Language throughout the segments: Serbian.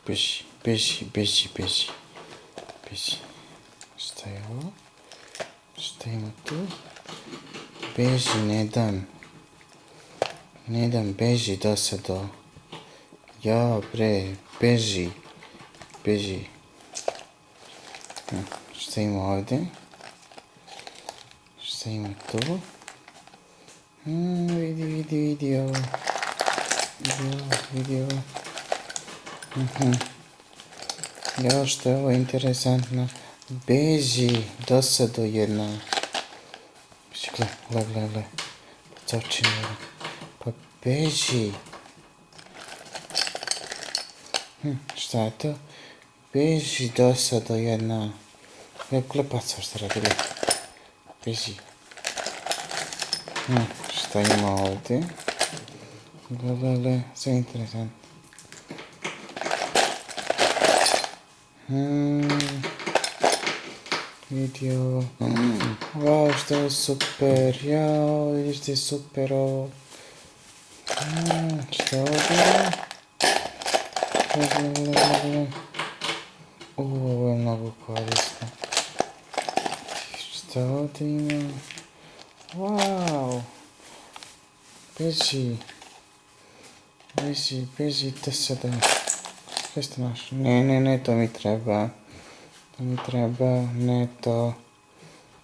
Beži. Šta je ovo? Šta ima tu? Beži, ne dam, beži dosado. Ja bre, beži. Šta ima ovdje? Šta ima tu? Vidi ovo. Vidi ovo. Ja, što je ovo interesantno. Beži, dosado jedna. Gle. Pa beži. Šta je to? Beži, dosado jedna. Gle, paca šta radi, gle. Beži. Šta ima ovdje? Gle, sve interesantno. Vidi ovo. Wow, što je super. Jao, vidiš ti super ovo. Šta je ovdje? Gle. Ovo je mnogo korisno. Šta ovdje ima? Wow. Beži, to sada. Kaj ste našli? Ne, to mi treba. Ne to.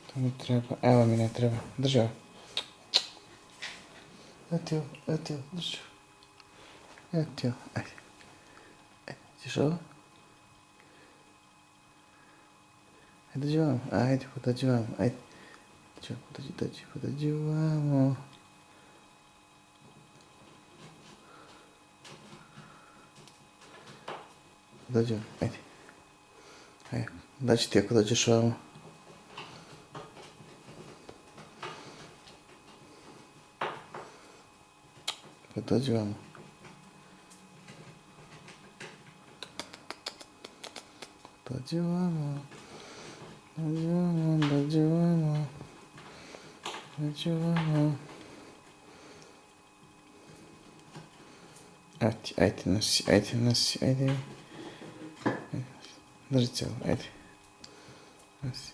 To mi treba. Evo mi ne treba. Drži ovo. Evo ti ovo, drži ovo. Evo ti ovo, ajde. Ćeš ovo? Ajde, dođi vam. Ajde, podođi vam. Ajde. Podođi vamo. Dođi vam, ajde. Ajde, daći ti ako dođeš vamo. Dođi vamo. Dođi vamo. Ajde, nosi, ajde. Drži cijelo, ajde. Nosi.